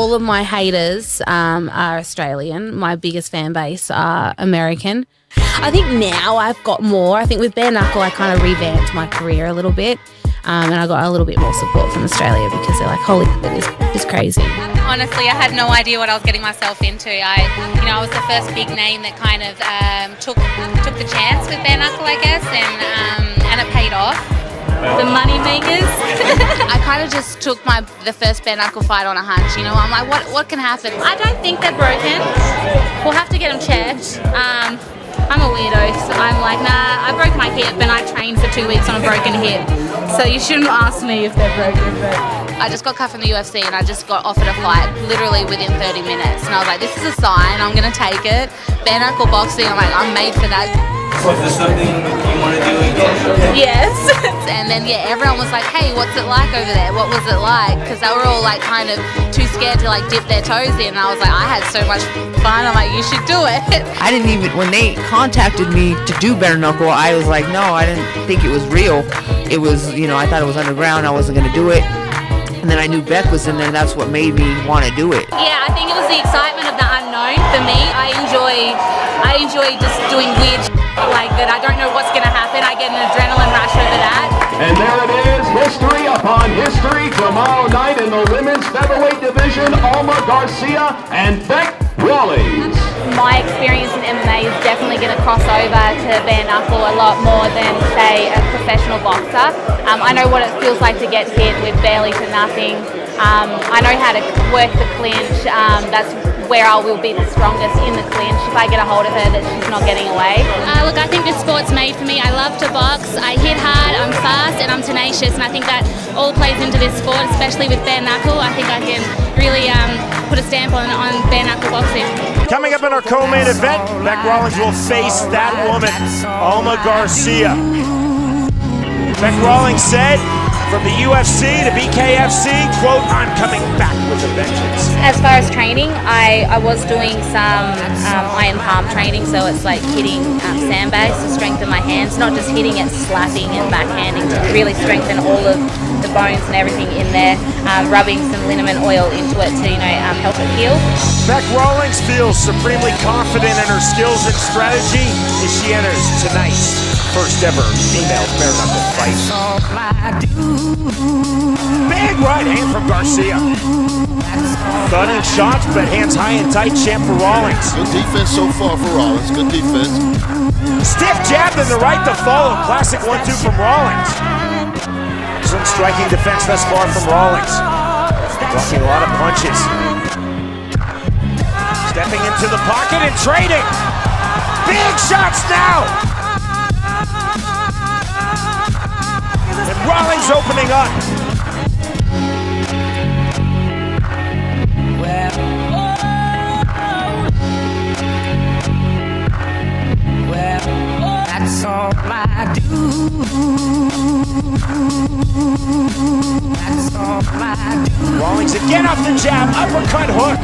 all of my haters are Australian. My biggest fan base are American. I think now I've got more. I think with bare knuckle, I kind of revamped my career a little bit. And I got a little bit more support from Australia because they're like, holy shit, this is crazy. Honestly, I had no idea what I was getting myself into. I was the first big name that kind of took the chance with bare knuckle, I guess, and it paid off. The money makers. I kind of just took the first bare knuckle fight on a hunch. I'm like, what can happen? I don't think they're broken. We'll have to get them checked. I'm a weirdo, so I'm like, nah, I broke my hip and I trained for 2 weeks on a broken hip. So you shouldn't ask me if they're broken, but... I just got cut from the UFC and I just got offered a fight literally within 30 minutes. And I was like, this is a sign, I'm going to take it. Bare knuckle boxing, I'm like, I'm made for that. So is this something you want to do again? Yes. And then, everyone was like, hey, what's it like over there? What was it like? Because they were all like kind of too scared to like dip their toes in. And I was like, I had so much fun. I'm like, you should do it. I didn't even, when they contacted me to do bare knuckle, I was like, no, I didn't think it was real. It was, I thought it was underground. I wasn't going to do it. And then I knew Bec was in there, and that's what made me want to do it. Yeah, I think it was the excitement of the unknown for me. I enjoy just doing weird like that. I don't know what's going to happen. I get an adrenaline rush over that. And there it is, history upon history. Tomorrow night in the women's featherweight division, Alma, Garcia, and Bec Rawlings. My experience in MMA is definitely going to cross over to bare knuckle a lot more than, say, a professional boxer. I know what it feels like to get hit with barely to nothing. I know how to work the clinch. That's where I will be the strongest in the clinch if I get a hold of her that she's not getting away. Look, I think this sport's made for me. I love to box. I hit hard, I'm fast, and I'm tenacious, and I think that all plays into this sport, especially with bare knuckle. I think I can really put a stamp on bare knuckle boxing. Coming up in our co-main event, Bec Rawlings will face that woman, Alma Garcia. Bec Rawlings said, from the UFC to BKFC, quote, I'm coming back with a vengeance. As far as training, I was doing some iron palm training, so it's like hitting sandbags to strengthen my hands, not just hitting it, slapping and backhanding, to really strengthen all of the bones and everything in there, rubbing some liniment oil into it to, help it heal. Bec Rawlings feels supremely confident in her skills and strategy as she enters tonight's first ever female bare knuckle fight. Big right hand from Garcia. Stunning shots, but hands high and tight, champ for Rawlings. Good defense so far for Rawlings, good defense. Stiff jab in the right to follow, classic 1-2 from Rawlings. Some striking defense thus far from Rawlings. Blocking a lot of punches. Stepping into the pocket and trading. Big shots now. And Rawlings opening up. That's all I do. That's all I do. Rawlings again off the jab, uppercut hook.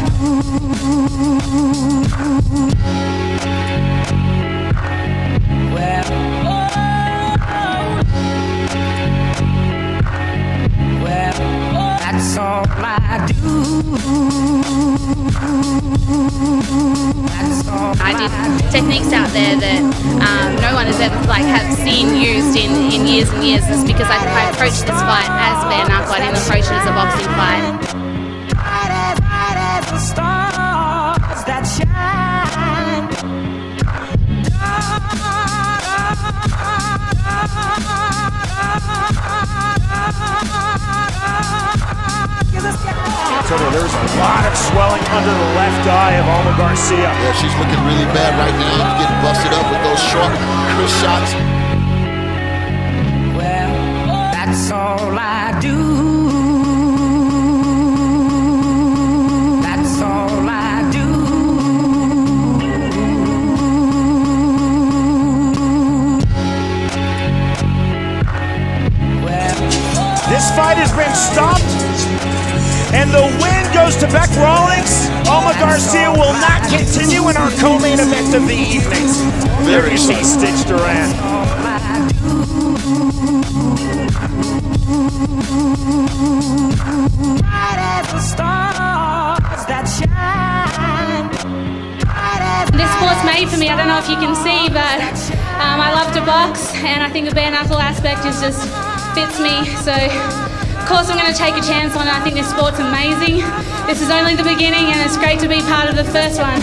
That's all I do. That's all I did techniques out there that no one has ever have seen used in years and years. It's because I approached this fight as bare knuckle. I didn't approach it as a boxing fight. Bright as the stars that shine. There's a lot of swelling under the left eye of Alma Garcia. Yeah, she's looking really bad right now. Getting busted up with those short, crisp shots. Well, that's all I do. That's all I do. Well, this fight has been stopped. And the win goes to Bec Rawlings. Alma Garcia will not continue in our co-main event of the evening. There you see Stitch Duran. Bright as the stars. that shine. This sport's made for me. I don't know if you can see, but I love to box, and I think the bare knuckle aspect just fits me. So, of course, I'm going to take a chance on it. I think this sport's amazing. This is only the beginning, and it's great to be part of the first one.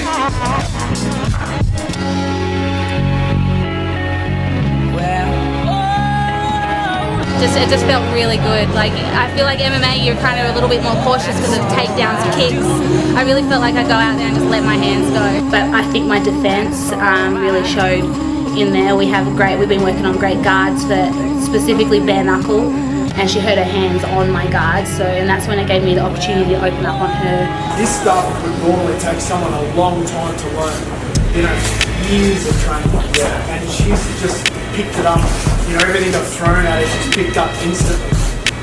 It just felt really good. Like, I feel like MMA, you're kind of a little bit more cautious because of takedowns, kicks. I really felt like I go out there and just let my hands go. But I think my defense really showed in there. We've been working on great guards for specifically bare knuckle, and she hurt her hands on my guards. And that's when it gave me the opportunity to open up on her. This stuff would normally take someone a long time to learn. Years of training. Yeah. And she's just picked it up. Everything got thrown at her, she's picked up instantly.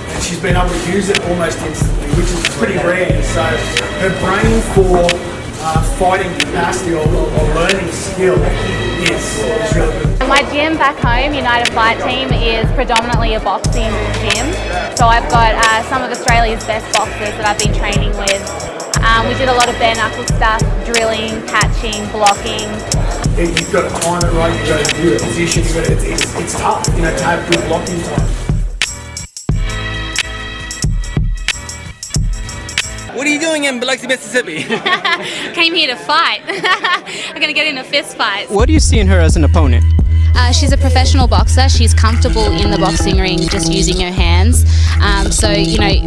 And she's been able to use it almost instantly, which is pretty rare. So her brain for fighting capacity or learning skill is really good. My gym back home, United Fight Team, is predominantly a boxing gym. So I've got some of Australia's best boxers that I've been training with. We did a lot of bare knuckle stuff, drilling, catching, blocking. You've got to time it right, you've got to do the position, it's tough, to have good blocking time. What are you doing in Biloxi, Mississippi? Came here to fight. I'm going to get in a fist fight. What do you see in her as an opponent? She's a professional boxer. She's comfortable in the boxing ring just using her hands. So,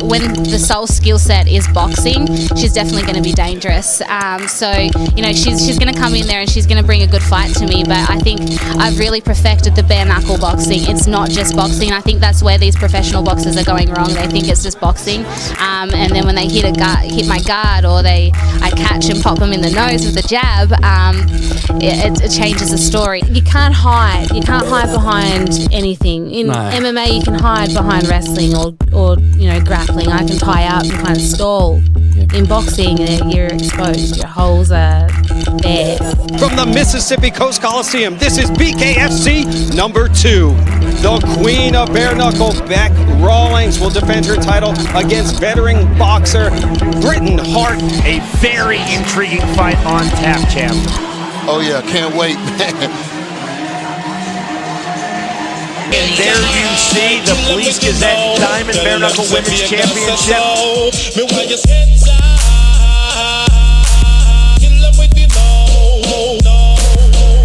when the sole skill set is boxing, she's definitely going to be dangerous. She's going to come in there and she's going to bring a good fight to me. But I think I've really perfected the bare knuckle boxing. It's not just boxing. I think that's where these professional boxers are going wrong. They think it's just boxing. And then when they hit my guard, or I catch and pop them in the nose with a jab, it changes the story. You can't hide. You can't hide behind anything. In MMA, you can hide behind wrestling or grappling. I can tie up and kind of stall. In boxing, you're exposed. Your holes are there. From the Mississippi Coast Coliseum, this is BKFC number 2. The queen of bare knuckle, Bec Rawlings, will defend her title against veteran boxer Britain Hart. A very intriguing fight on tap, champ. Oh yeah, can't wait, man. And there you see the Police Gazette Diamond Bare Knuckle Women's Championship.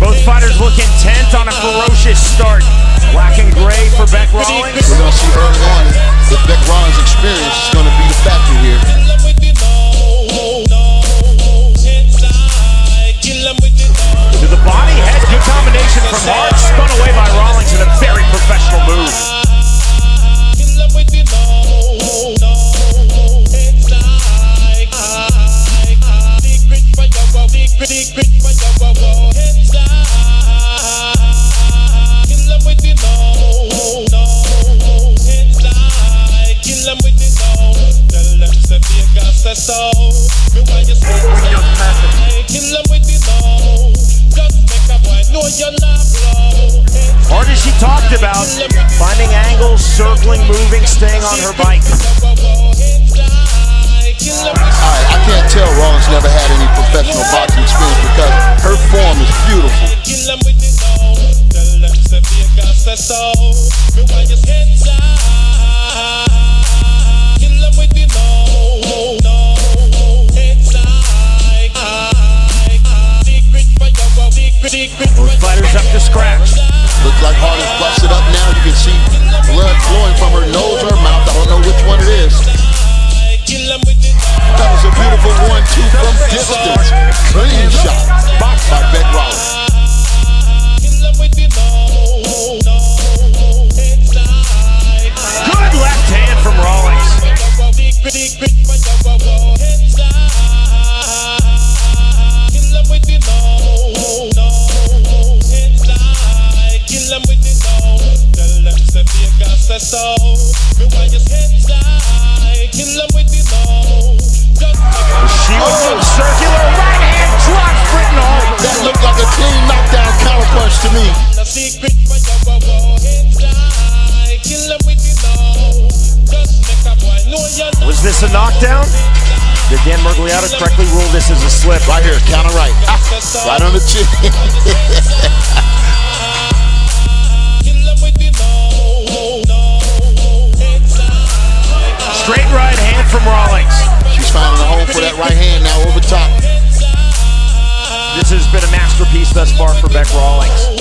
Both fighters look intent on a ferocious start. Black and gray for Bec Rawlings. We're going to see early on with Bec Rawlings' experience is going to be the factor here. To the body, head, good combination from Hart, spun away by Rawlings in a very professional move. Hard as she talked about, finding angles, circling, moving, staying on her bike. Alright, I can't tell Rawlings never had any professional boxing experience because her form is beautiful. Both fighters up to scratch. Looks like Hart is busted up now. You can see blood flowing from her nose or her mouth. I don't know which one it is. That was a beautiful 1-2 from distance. Clean shot by Bec Rawlings. Good left hand from Rawlings. She was circular right hand drops Britain Hart. That looked like a clean knockdown counter punch to me. Was this a knockdown? The Dan Mergliata correctly ruled this as a slip. Right here, counter right. Right on the chin. Straight right hand from Rawlings. She's finding a home for that right hand now over top. This has been a masterpiece thus far for Bec Rawlings.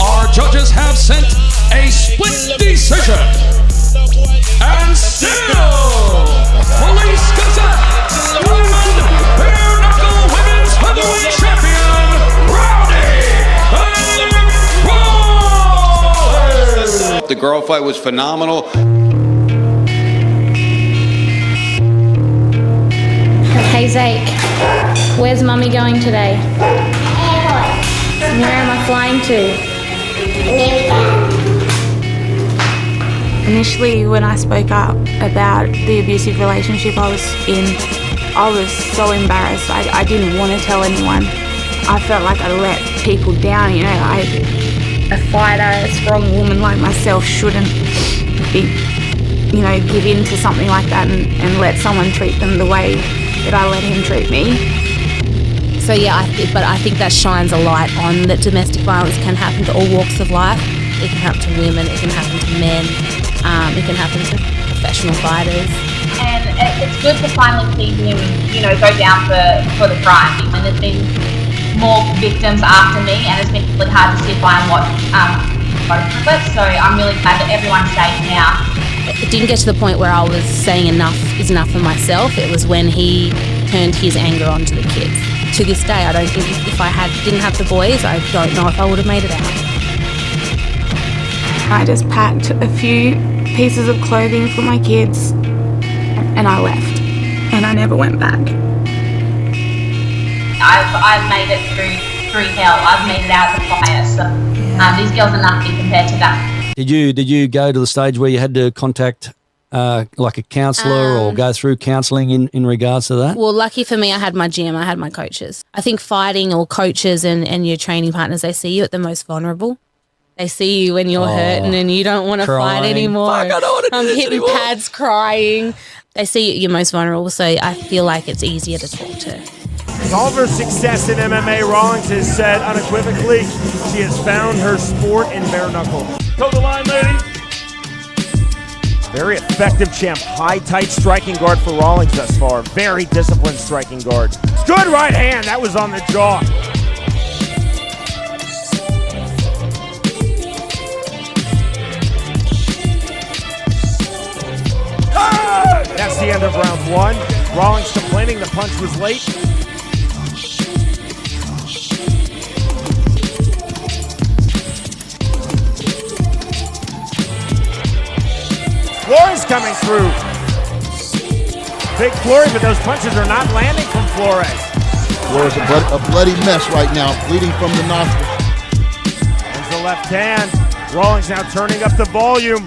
Our judges have sent a split decision. And still, Police Gazette Women Bare Knuckle Women's Heavyweight Champion, Rowdy. The girl fight was phenomenal. Hey Zeke, where's Mummy going today? Airport. Where am I flying to? Initially, when I spoke up about the abusive relationship I was in, I was so embarrassed. I didn't want to tell anyone. I felt like I let people down, you know. A fighter, a strong woman like myself shouldn't be, you know, give in to something like that and let someone treat them the way that I let him treat me. So yeah, I think that shines a light on that domestic violence can happen to all walks of life. It can happen to women, it can happen to men, it can happen to professional fighters. And it's good to finally see him, you know, go down for the crime. And there's been more victims after me, and it's been really hard to sit by and watch both of it. So I'm really glad that everyone's safe now. It didn't get to the point where I was saying enough is enough for myself. It was when he turned his anger onto the kids. To this day, I don't think if I didn't have the boys, I don't know if I would have made it out. I just packed a few pieces of clothing for my kids and I left. And I never went back. I've made it through hell. I've made it out of the fire. So these girls are nothing compared to that. Did you go to the stage where you had to contact like a counsellor or go through counselling in regards to that? Well, lucky for me, I had my gym, I had my coaches. I think fighting or coaches and your training partners, they see you at the most vulnerable. They see you when you're hurting and you don't want to fight anymore. Fuck, I don't want to do I'm this hitting anymore. pads, crying. They see you at your most vulnerable, so I feel like it's easier to talk to. With all of her success in MMA, Rawlings has said unequivocally she has found her sport in bare knuckle. Go the line, lady. Very effective champ. High, tight striking guard for Rawlings thus far. Very disciplined striking guard. Good right hand. That was on the jaw. That's the end of round one. Rawlings complaining the punch was late. Flores coming through. Big flurry, but those punches are not landing from Flores. Flores a bloody mess right now, bleeding from the nostrils. There's the left hand. Rawlings now turning up the volume.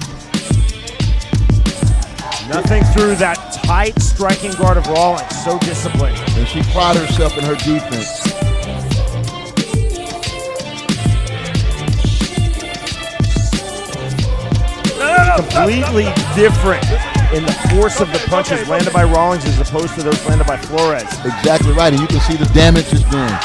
Nothing through that tight striking guard of Rawlings. So disciplined. And she prided herself in her defense. Completely different in the force of the punches landed by Rawlings as opposed to those landed by Flores. Exactly right, and you can see the damage it's doing.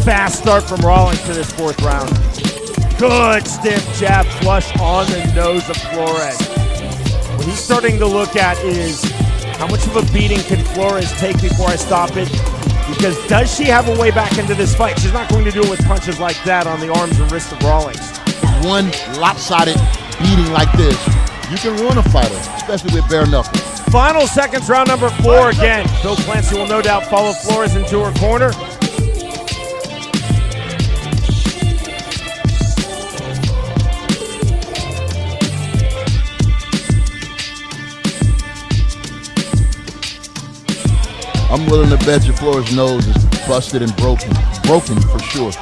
Fast start from Rawlings to this fourth round. Good stiff jab flush on the nose of Flores. What he's starting to look at is how much of a beating can Flores take before I stop it? Because does she have a way back into this fight? She's not going to do it with punches like that on the arms and wrists of Rawlings. One lopsided beating like this, you can ruin a fighter, especially with bare knuckles. Final seconds, round number 4 again. Bill Clancy will no doubt follow Flores into her corner. I'm willing to bet your Flores' nose is busted and broken. Broken for sure.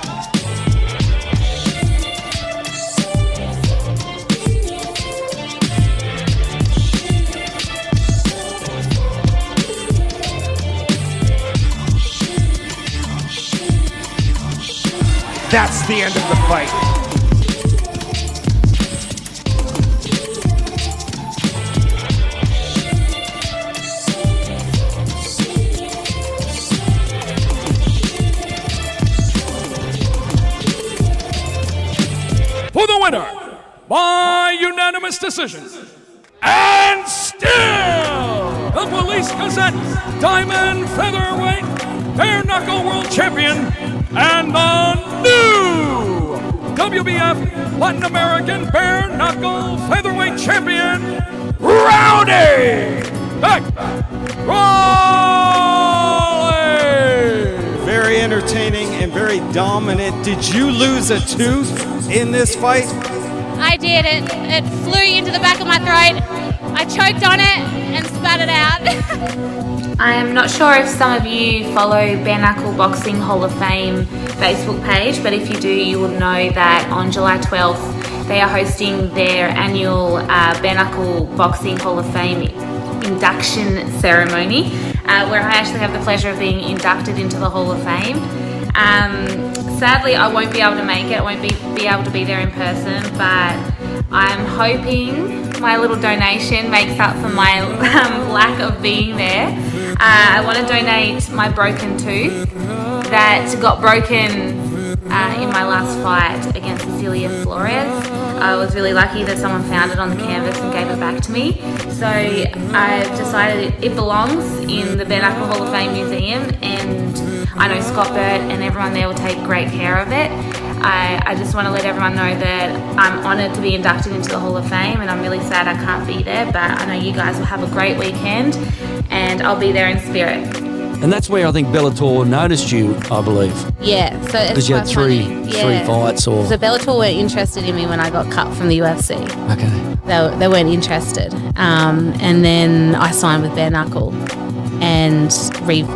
That's the end of the fight. For the winner, by unanimous decision, and still the Police Gazette Diamond Featherweight Bare Knuckle World Champion and the new WBF Latin American Bare Knuckle Featherweight Champion, Rowdy Bec Rawlings. Very entertaining and very dominant. Did you lose a tooth in this fight? I did. It flew into the back of my throat. I choked on it and spat it out. I'm not sure if some of you follow Bare Knuckle Boxing Hall of Fame Facebook page, but if you do, you will know that on July 12th, they are hosting their annual Bare Knuckle Boxing Hall of Fame induction ceremony, where I actually have the pleasure of being inducted into the Hall of Fame. Sadly, I won't be able to make it. I won't be able to be there in person, but I'm hoping my little donation makes up for my lack of being there. I want to donate my broken tooth that got broken in my last fight against Cecilia Flores. I was really lucky that someone found it on the canvas and gave it back to me. So I've decided it belongs in the Bare Knuckle Hall of Fame Museum, and I know Scott Burt and everyone there will take great care of it. I just want to let everyone know that I'm honoured to be inducted into the Hall of Fame, and I'm really sad I can't be there, but I know you guys will have a great weekend, and I'll be there in spirit. And that's where I think Bellator noticed you, I believe. Yeah, so it's because you had three fights. Or so Bellator weren't interested in me when I got cut from the UFC. Okay. They weren't interested, and then I signed with Bare Knuckle and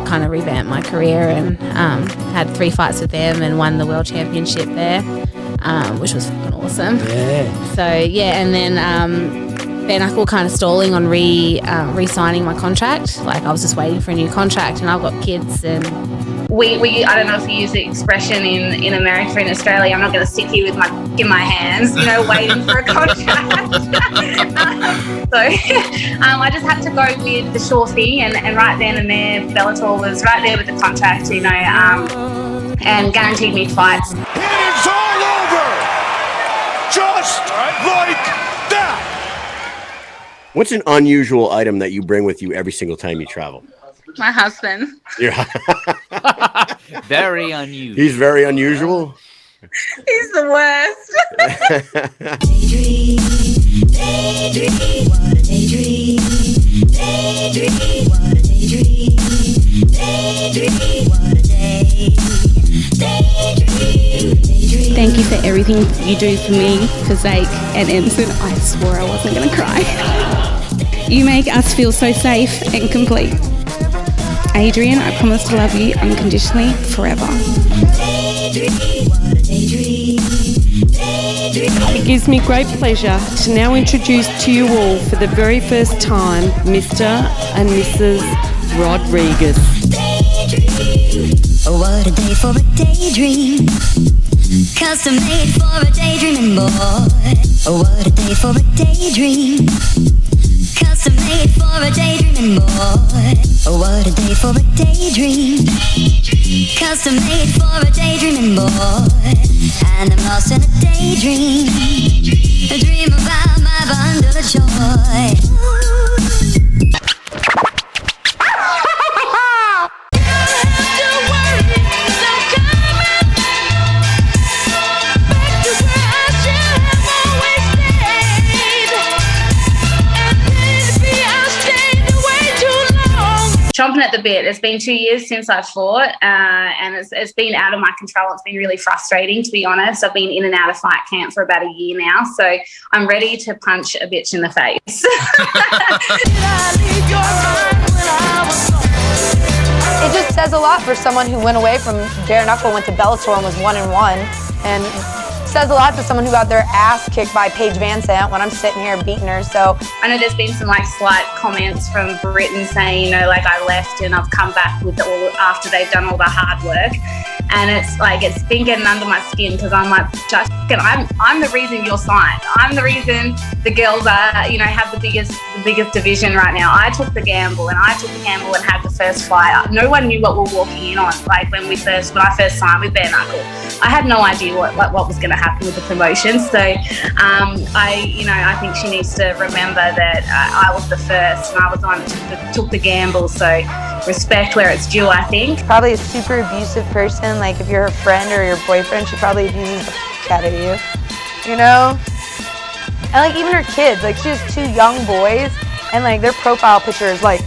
kind of revamped my career and had 3 fights with them and won the world championship there, which was fucking awesome. Yeah. So yeah, and then Bare Knuckle kind of stalling on re-signing my contract. Like I was just waiting for a new contract, and I've got kids and. We I don't know if you use the expression in America, in Australia, I'm not going to sit here with my dick in my hands, waiting for a contract. So I just had to go with the sure thing, and right then and there, Bellator was right there with the contract, and guaranteed me fights. It's all over! Just like that! What's an unusual item that you bring with you every single time you travel? My husband. Yeah. Very unusual. He's very unusual. He's the worst. Thank you for everything you do for me, for Zake and Ensign. I swore I wasn't going to cry. You make us feel so safe and complete. Adrian, I promise to love you unconditionally forever. It gives me great pleasure to now introduce to you all for the very first time Mr. and Mrs. Rodriguez. Oh, what a day for a daydream. Custom made for a daydreaming boy. Oh, what a day for a daydream. Custom made for a daydreaming boy. Oh, what a day for a daydream. Custom made for a daydreaming boy. And I'm lost in a daydream. A dream about my bundle of joy. chomping at the bit. It's been 2 years since I fought, and it's been out of my control. It's been really frustrating, to be honest. I've been in and out of fight camp for about a year now, so I'm ready to punch a bitch in the face. It just says a lot for someone who went away from bare knuckle, went to Bellator and was 1-1, and says a lot to someone who got their ass kicked by Paige Van Sant when I'm sitting here beating her. So I know there's been some like slight comments from Britain saying, you know, like I left and I've come back with all after they've done all the hard work, and it's like it's been getting under my skin because I'm like, I'm the reason you're signed. I'm the reason the girls are, you know, have the biggest division right now. I took the gamble and had the first fight. No one knew what we're walking in on. Like when I first signed with bare knuckle, I had no idea what was going to happen with the promotion. So I think she needs to remember that I was the first and I was the one that took the gamble. So respect where it's due, I think. Probably a super abusive person. Like if you're her friend or your boyfriend, she probably abuses the f*** out of you. You know? And like even her kids, like she has 2 young boys and like their profile picture is like,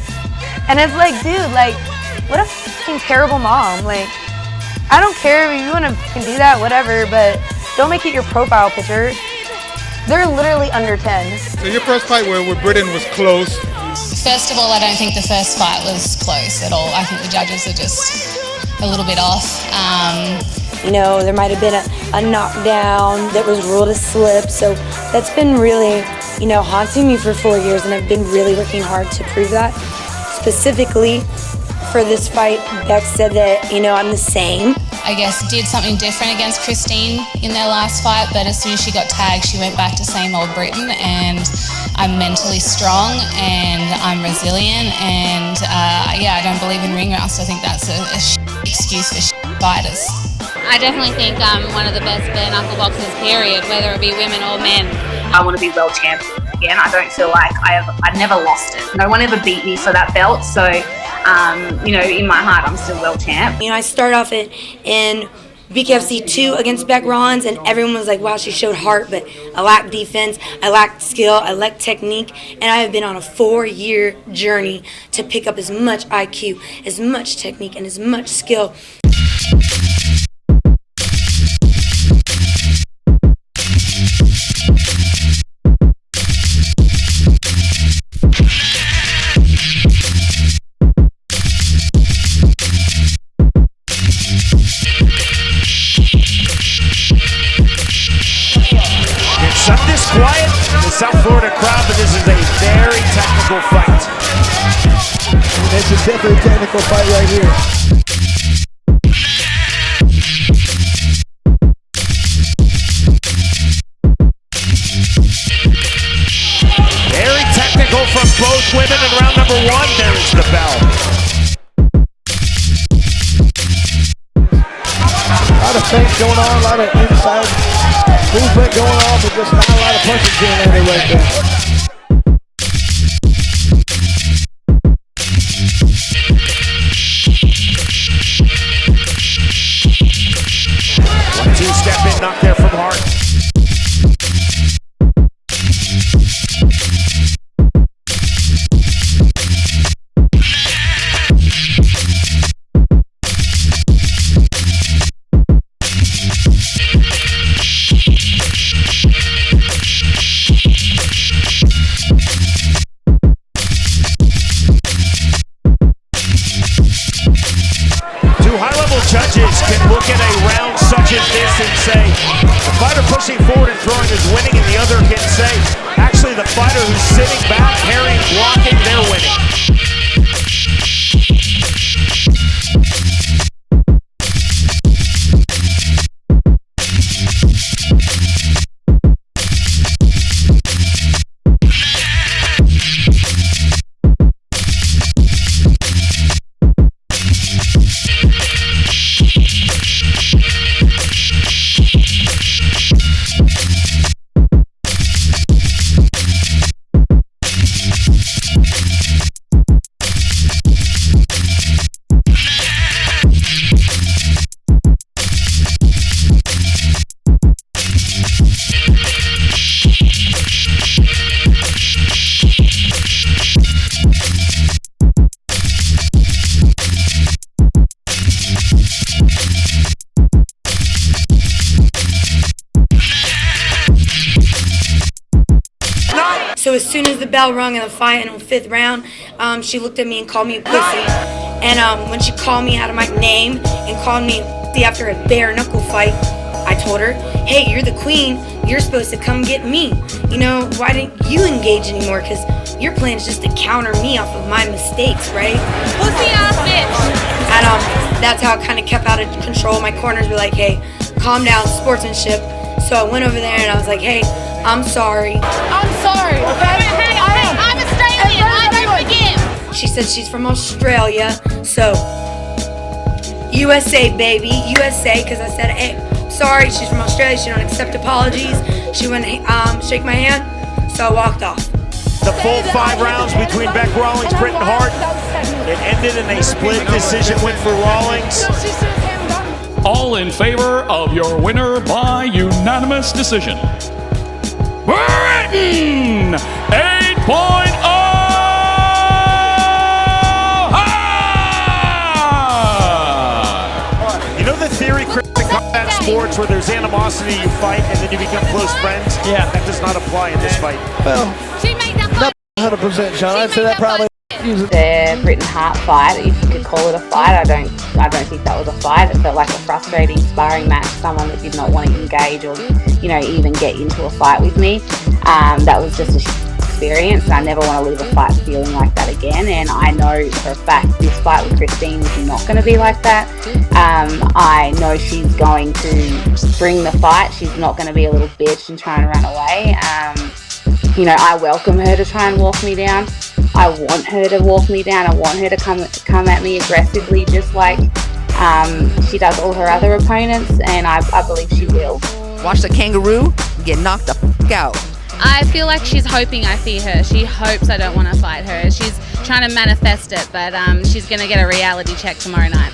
and it's like, dude, like what a f***ing terrible mom. Like I don't care if you want to do that, whatever, but don't make it your profile picture. They're literally under 10. So your first fight with Britain was close. First of all, I don't think the first fight was close at all. I think the judges are just a little bit off. You know, there might have been a knockdown that was ruled a slip, so that's been really, you know, haunting me for 4 years, and I've been really working hard to prove that. Specifically for this fight, Bec said that, you know, I'm the same. I guess did something different against Christine in their last fight, but as soon as she got tagged, she went back to same old Britain, and I'm mentally strong and I'm resilient, and I don't believe in ring rust. I think that's a excuse for fighters. I definitely think I'm one of the best bare knuckle boxers, period, whether it be women or men. I want to be world champion again. I don't feel like I never lost it. No one ever beat me for that belt, so you know, in my heart, I'm still world champ. You know, I started off in BKFC 2 against Bec Rawlings, and everyone was like, wow, she showed heart, but I lacked defense, I lacked skill, I lacked technique, and I have been on a 4-year journey to pick up as much IQ, as much technique, and as much skill. Some disquiet in the South Florida crowd, but this is a very technical fight. This is definitely a technical fight right here. Very technical from both women in round number 1. There is the bell. A lot of things going on, a lot of inside movement going on, but just not a lot of punches being landed right there. 1-2 step in, knock there from Hart. soon as the bell rung in the fight in the 5th round, she looked at me and called me a pussy. And when she called me out of my name and called me after a bare knuckle fight, I told her, hey, you're the queen. You're supposed to come get me. You know, why didn't you engage anymore? Because your plan is just to counter me off of my mistakes, right? Pussy ass bitch. And that's how it kind of kept out of control. My corners were like, hey, calm down, sportsmanship. So I went over there and I was like, hey, I'm sorry. I'm sorry, okay? I'm Australian. I don't forgive. She said she's from Australia. So, USA, baby. USA, because I said, hey, sorry, she's from Australia. She don't accept apologies. She wouldn't shake my hand. So I walked off. The full 5 rounds between Bec Rawlings, Britt, and Hart. It ended in a split decision win for Rawlings. All in favor of your winner by unanimous decision. Britain 8.0! You know the theory, Chris, in combat sports where there's animosity, you fight, and then you become close friends? Yeah. That does not apply in this fight. Well, not 100%, Sean. I'd say that probably. The Britain Hart fight, if you could call it a fight, I don't think that was a fight. It felt like a frustrating sparring match. Someone that did not want to engage or, you know, even get into a fight with me. That was just a experience, and I never want to leave a fight feeling like that again. And I know for a fact this fight with Christine is not going to be like that. I know she's going to bring the fight. She's not going to be a little bitch and try and run away. You know, I welcome her to try and walk me down. I want her to walk me down. I want her to come at me aggressively, just like she does all her other opponents, and I believe she will. Watch the kangaroo get knocked the f*** out. I feel like she's hoping I see her. She hopes I don't want to fight her. She's trying to manifest it, but she's going to get a reality check tomorrow night.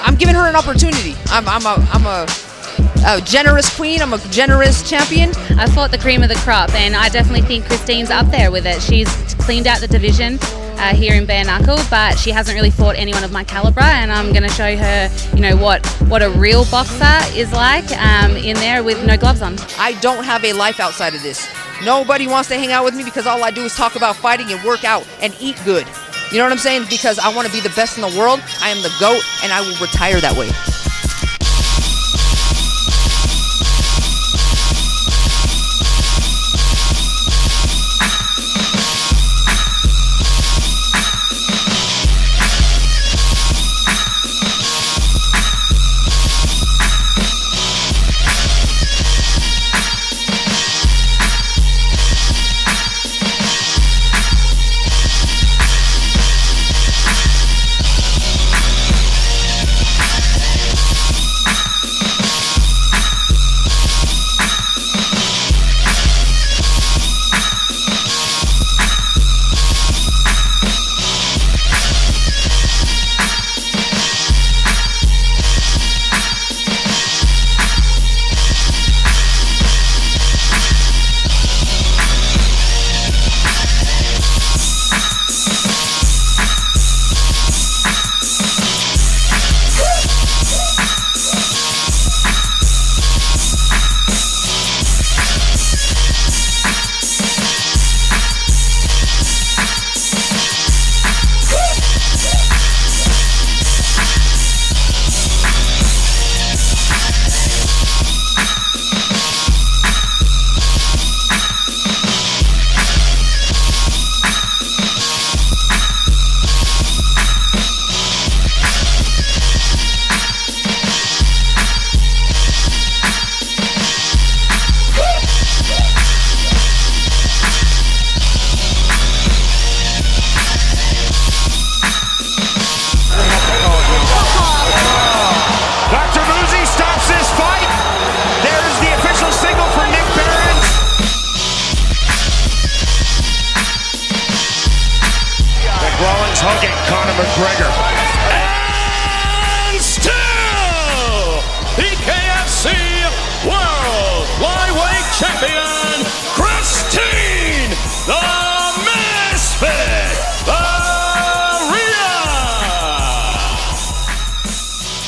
I'm giving her an opportunity. I'm a generous queen. I'm a generous champion. I fought the cream of the crop, and I definitely think Christine's up there with it. She's cleaned out the division here in bare knuckle, but she hasn't really fought anyone of my caliber, and I'm going to show her, you know, what a real boxer is like in there with no gloves on. I don't have a life outside of this. Nobody wants to hang out with me because all I do is talk about fighting and work out and eat good. You know what I'm saying? Because I want to be the best in the world. I am the GOAT, and I will retire that way. McGregor. And still, BKFC World Flyweight Champion, Christine, the Misfit Ferea.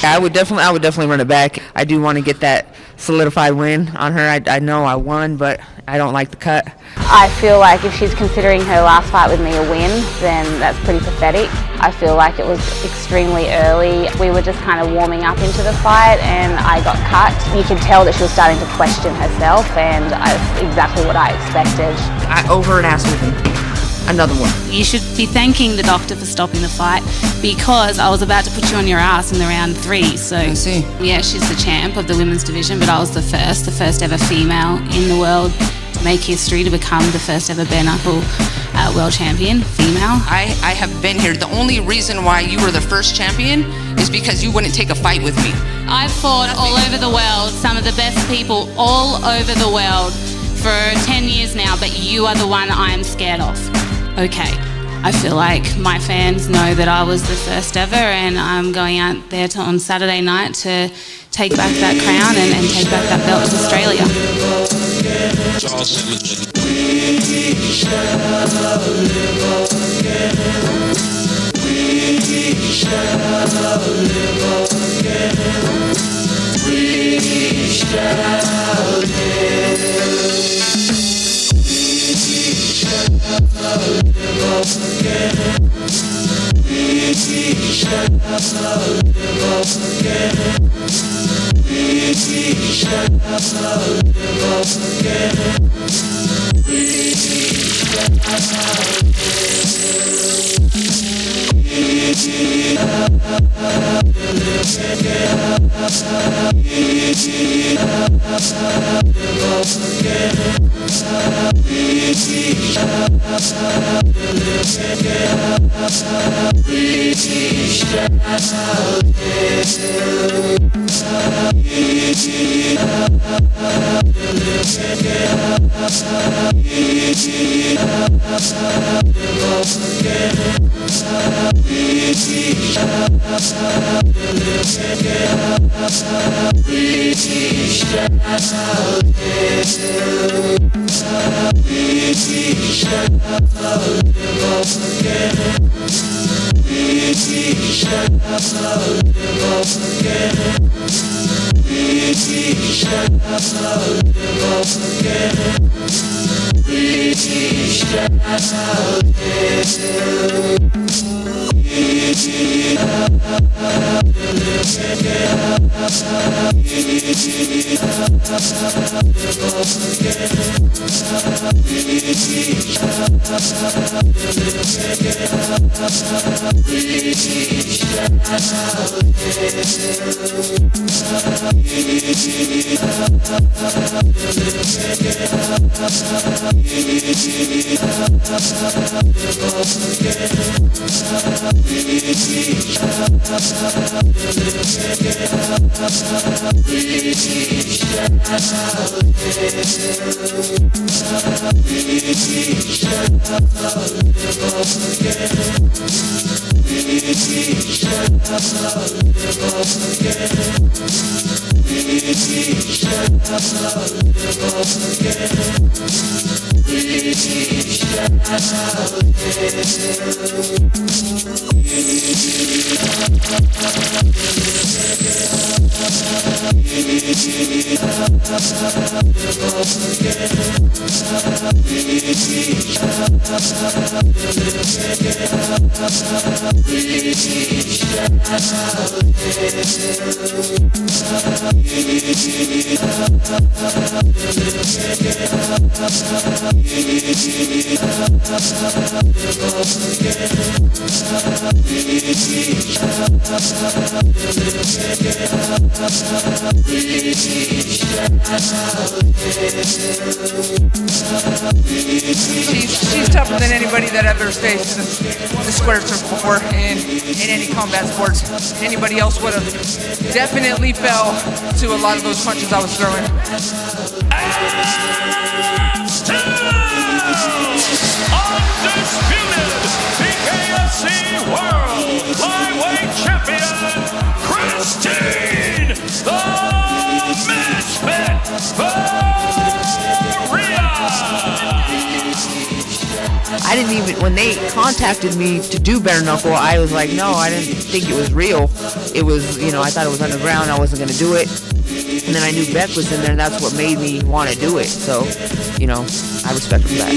I would definitely run it back. I do want to get that solidified win on her. I know I won, but I don't like the cut. I feel like if she's considering her last fight with me a win, then that's pretty pathetic. I feel like it was extremely early. We were just kind of warming up into the fight and I got cut. You could tell that she was starting to question herself, and that's exactly what I expected. I owe her an ass whipping. Another one. You should be thanking the doctor for stopping the fight, because I was about to put you on your ass in the round 3. So I see. Yeah, she's the champ of the women's division, but I was the first ever female in the world to make history, to become the first ever bare knuckle world champion, female. I have been here. The only reason why you were the first champion is because you wouldn't take a fight with me. I've fought all over the world, some of the best people all over the world for 10 years now, but you are the one I am scared of. Okay, I feel like my fans know that I was the first ever, and I'm going out there on Saturday night to take back that crown and take back that belt to Australia. We shall live again. We shall live again. We shall live. We shall live again. We shall live again. We shall live again. We She's tougher than anybody that ever faced the square circle before in any combat sports. Anybody else would have definitely fell to a lot of those punches I was throwing. Undisputed BKFC World Flyweight Champion, Christine the Misfit Ferea. I didn't even, when they contacted me to do bare knuckle, I was like, no, I didn't think it was real. It was, I thought it was underground. I wasn't going to do it. And then I knew Bec was in there, and that's what made me want to do it. So, you know, I respect him for that.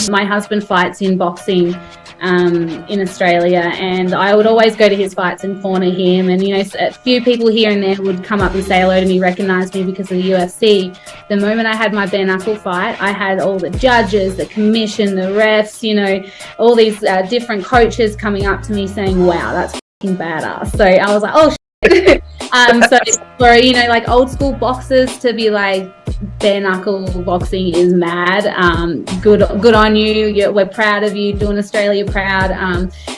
My husband fights in boxing in Australia, and I would always go to his fights and corner him, and you know, a few people here and there would come up and say hello to me, recognize me because of the UFC. The moment I had my bare knuckle fight, I had all the judges, the commission, the refs, you know, all these different coaches coming up to me saying, wow, that's fucking badass. So I was like, oh shit. So for, you know, like old school boxers to be like, bare knuckle boxing is mad. Good on you. We're proud of you, doing Australia proud.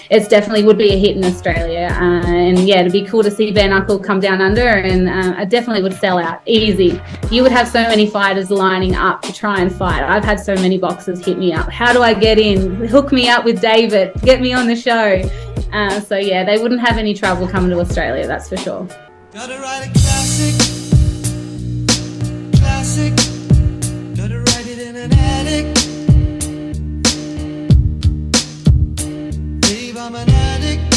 It's definitely would be a hit in Australia, and yeah, it'd be cool to see bare knuckle come down under, and I definitely would sell out easy. You would have so many fighters lining up to try and fight. I've had so many boxers hit me up. How do I get in? Hook me up with David. Get me on the show. So yeah, they wouldn't have any trouble coming to Australia. That's for sure. Gotta write a classic. Gotta write it in an attic. Babe, I'm an addict.